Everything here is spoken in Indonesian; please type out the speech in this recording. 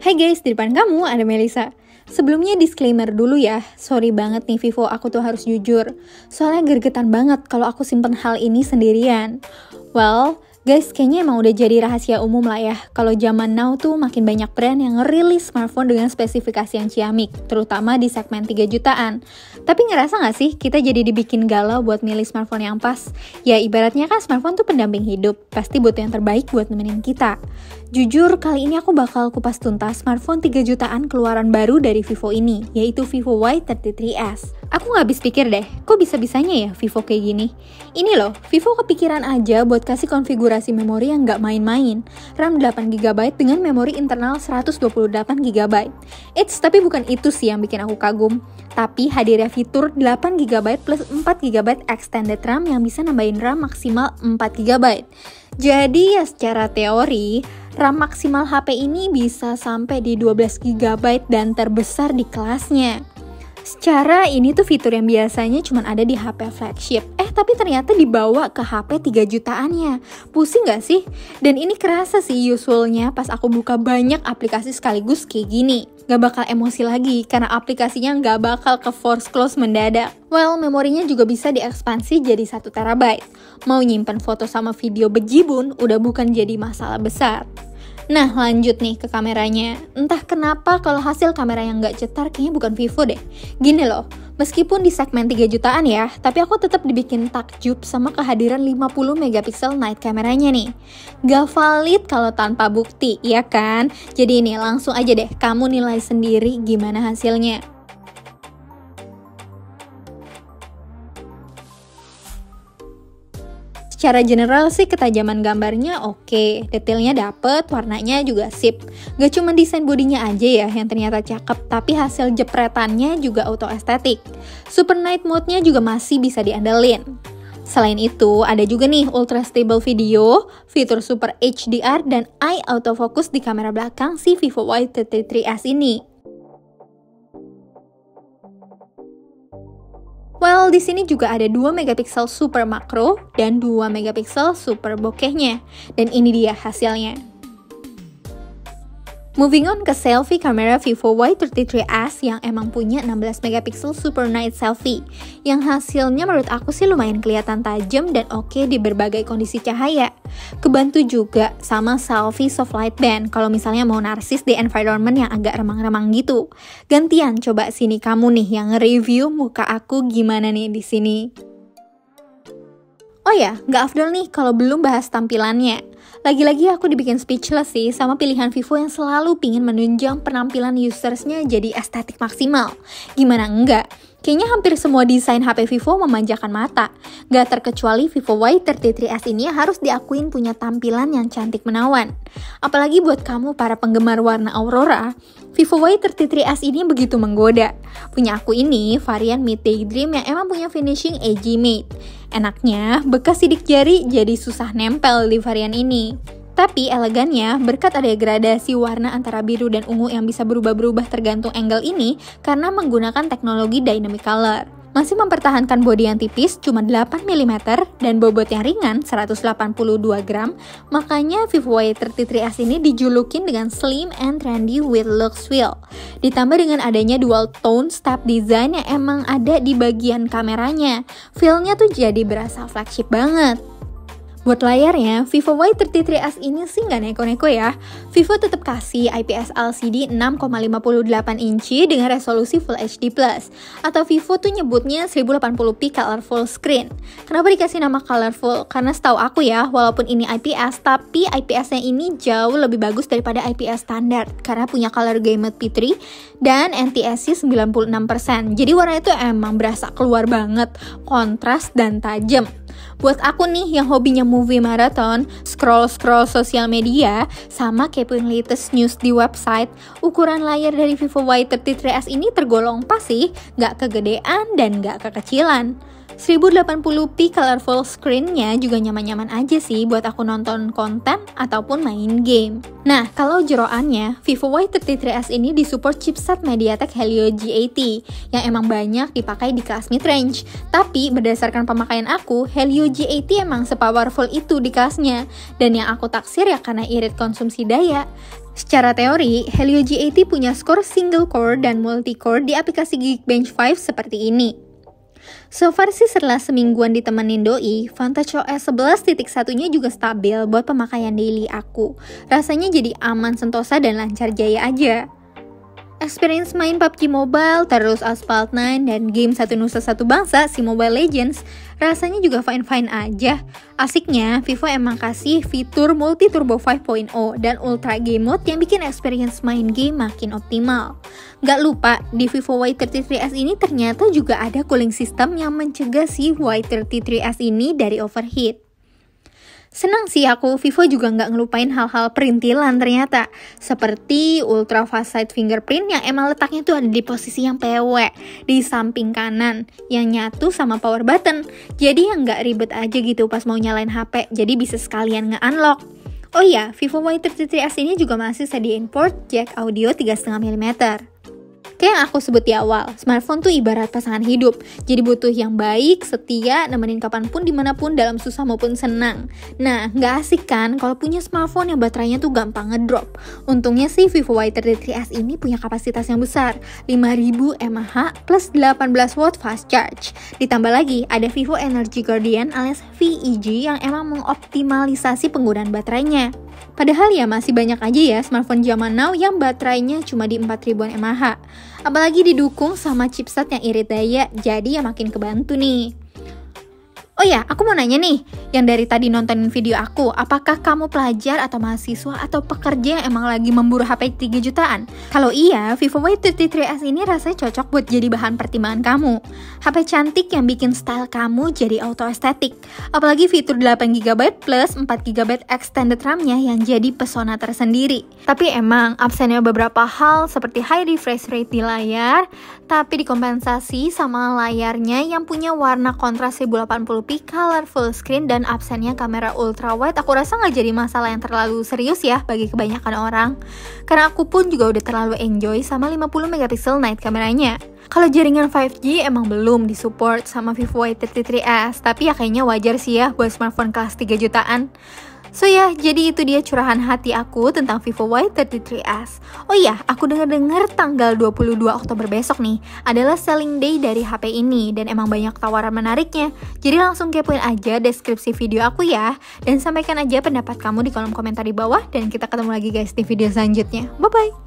Hai guys, di depan kamu ada Melisa. Sebelumnya disclaimer dulu ya, sorry banget nih Vivo, aku tuh harus jujur. Soalnya gergetan banget kalau aku simpen hal ini sendirian. Well, guys, kayaknya emang udah jadi rahasia umum lah ya. Kalau zaman now tuh makin banyak brand yang ngerilis smartphone dengan spesifikasi yang ciamik, terutama di segmen 3 jutaan. Tapi ngerasa gak sih kita jadi dibikin galau buat milih smartphone yang pas? Ya ibaratnya kan smartphone tuh pendamping hidup, pasti butuh yang terbaik buat nemenin kita. Jujur, kali ini aku bakal kupas tuntas smartphone 3 jutaan keluaran baru dari Vivo ini, yaitu Vivo Y33s. Aku gak habis pikir deh, kok bisa-bisanya ya Vivo kayak gini? Ini loh, Vivo kepikiran aja buat kasih konfigurasi memori yang gak main-main. RAM 8GB dengan memori internal 128GB. Tapi bukan itu sih yang bikin aku kagum. Tapi hadirnya fitur 8GB plus 4GB extended RAM yang bisa nambahin RAM maksimal 4GB. Jadi ya secara teori, RAM maksimal HP ini bisa sampai di 12GB dan terbesar di kelasnya. Secara ini tuh fitur yang biasanya cuma ada di HP flagship. Tapi ternyata dibawa ke HP 3 jutaannya. Pusing gak sih? Dan ini kerasa sih usualnya pas aku buka banyak aplikasi sekaligus kayak gini. Gak bakal emosi lagi karena aplikasinya gak bakal ke force close mendadak. Well, memorinya juga bisa diekspansi jadi 1TB. Mau nyimpen foto sama video bejibun udah bukan jadi masalah besar. Nah, lanjut nih ke kameranya. Entah kenapa kalau hasil kamera yang gak cetar kayaknya bukan Vivo deh. Gini loh, meskipun di segmen 3 jutaan ya, tapi aku tetap dibikin takjub sama kehadiran 50MP night kameranya nih. Gak valid kalau tanpa bukti, ya kan? Jadi ini langsung aja deh, kamu nilai sendiri gimana hasilnya. Secara general sih ketajaman gambarnya oke, detailnya dapet, warnanya juga sip. Gak cuma desain bodinya aja ya yang ternyata cakep, tapi hasil jepretannya juga auto estetik. Super night mode-nya juga masih bisa diandelin. Selain itu, ada juga nih ultra stable video, fitur super HDR, dan eye autofocus di kamera belakang si Vivo Y33s ini. Well, di sini juga ada 2MP super makro dan 2MP super bokehnya. Dan ini dia hasilnya. Moving on ke selfie kamera Vivo Y33s yang emang punya 16MP super night selfie. Yang hasilnya menurut aku sih lumayan kelihatan tajam dan oke di berbagai kondisi cahaya. Kebantu juga sama selfie soft light band kalau misalnya mau narsis di environment yang agak remang-remang gitu. Gantian coba sini kamu nih yang nge-review muka aku gimana nih di sini. Oh ya, nggak afdol nih kalau belum bahas tampilannya. Lagi-lagi aku dibikin speechless sih sama pilihan Vivo yang selalu pingin menunjang penampilan usersnya jadi estetik maksimal. Gimana enggak? Kayaknya hampir semua desain HP Vivo memanjakan mata. Gak terkecuali Vivo Y33s ini harus diakuin punya tampilan yang cantik menawan. Apalagi buat kamu para penggemar warna Aurora, Vivo Y33s ini begitu menggoda. Punya aku ini varian Mid Daydream yang emang punya finishing edgy matte. Enaknya, bekas sidik jari jadi susah nempel di varian ini. Tapi elegannya, berkat ada gradasi warna antara biru dan ungu yang bisa berubah-berubah tergantung angle ini karena menggunakan teknologi dynamic color. Masih mempertahankan bodi yang tipis cuma 8mm dan bobot yang ringan 182 gram, makanya Vivo Y33s ini dijulukin dengan slim and trendy with looks feel. Ditambah dengan adanya dual tone step design yang emang ada di bagian kameranya, feel-nya tuh jadi berasa flagship banget. Buat layarnya, Vivo Y33s ini sih nggak neko-neko ya. Vivo tetap kasih IPS LCD 6,58 inci dengan resolusi Full HD+. Atau Vivo tuh nyebutnya 1080p colorful screen. Kenapa dikasih nama colorful? Karena setahu aku ya, walaupun ini IPS, tapi IPS-nya ini jauh lebih bagus daripada IPS standar. Karena punya color gamut P3 dan NTSC 96%. Jadi warna itu emang berasa keluar banget, kontras dan tajam. Buat aku nih yang hobinya movie marathon, scroll-scroll sosial media, sama kepoin latest news di website, ukuran layar dari Vivo Y33s ini tergolong pas sih, gak kegedean dan gak kekecilan. 1080p colorful screen-nya juga nyaman-nyaman aja sih buat aku nonton konten ataupun main game. Nah, kalau jeroannya, Vivo Y33s ini disupport chipset MediaTek Helio G80 yang emang banyak dipakai di kelas mid-range. Tapi berdasarkan pemakaian aku, Helio G80 emang sepowerful itu di kelasnya. Dan yang aku taksir ya karena irit konsumsi daya. Secara teori, Helio G80 punya skor single core dan multi-core di aplikasi Geekbench 5 seperti ini. So far sih setelah semingguan ditemenin doi, Vantage OS 11.1-nya juga stabil buat pemakaian daily aku. Rasanya jadi aman, sentosa, dan lancar jaya aja. Experience main PUBG Mobile, terus Asphalt 9, dan game Satu Nusa Satu Bangsa, si Mobile Legends, rasanya juga fine-fine aja. Asiknya, Vivo emang kasih fitur Multi Turbo 5.0 dan Ultra Game Mode yang bikin experience main game makin optimal. Gak lupa, di Vivo Y33s ini ternyata juga ada cooling system yang mencegah si Y33s ini dari overheat. Senang sih aku, Vivo juga nggak ngelupain hal-hal perintilan ternyata. Seperti Ultra Fast Side Fingerprint yang emang letaknya tuh ada di posisi yang PW, di samping kanan, yang nyatu sama power button. Jadi yang nggak ribet aja gitu pas mau nyalain HP, jadi bisa sekalian nge-unlock. Oh iya, Vivo Y33s ini juga masih sediain port jack audio 3,5 mm. Kayak yang aku sebut di awal, smartphone tuh ibarat pasangan hidup. Jadi butuh yang baik, setia, nemenin kapanpun, dimanapun, dalam susah maupun senang. Nah, nggak asik kan kalau punya smartphone yang baterainya tuh gampang ngedrop. Untungnya sih Vivo Y33s ini punya kapasitas yang besar, 5000 mAh plus 18 watt fast charge. Ditambah lagi ada Vivo Energy Guardian alias VEG yang emang mengoptimalisasi penggunaan baterainya. Padahal ya masih banyak aja ya smartphone zaman now yang baterainya cuma di 4000 mAh. Apalagi didukung sama chipset yang irit daya, jadi ya makin kebantu nih. Oh ya, aku mau nanya nih, yang dari tadi nontonin video aku, apakah kamu pelajar atau mahasiswa atau pekerja yang emang lagi memburu HP 3 jutaan? Kalau iya, Vivo Y33s ini rasanya cocok buat jadi bahan pertimbangan kamu. HP cantik yang bikin style kamu jadi auto estetik. Apalagi fitur 8GB plus 4GB extended RAM-nya yang jadi pesona tersendiri. Tapi emang absennya beberapa hal seperti high refresh rate di layar, tapi dikompensasi sama layarnya yang punya warna kontras 1080p color full screen dan absennya kamera ultra wide. Aku rasa nggak jadi masalah yang terlalu serius ya bagi kebanyakan orang, karena aku pun juga udah terlalu enjoy sama 50 megapiksel night kameranya. Kalau jaringan 5G emang belum disupport sama Vivo Y33s, tapi ya kayaknya wajar sih ya buat smartphone kelas 3 jutaan. So ya, jadi itu dia curahan hati aku tentang Vivo Y33s. Oh iya, aku dengar tanggal 22 Oktober besok nih adalah selling day dari HP ini dan emang banyak tawaran menariknya. Jadi langsung kepoin aja deskripsi video aku ya, dan sampaikan aja pendapat kamu di kolom komentar di bawah, dan kita ketemu lagi guys di video selanjutnya. Bye bye.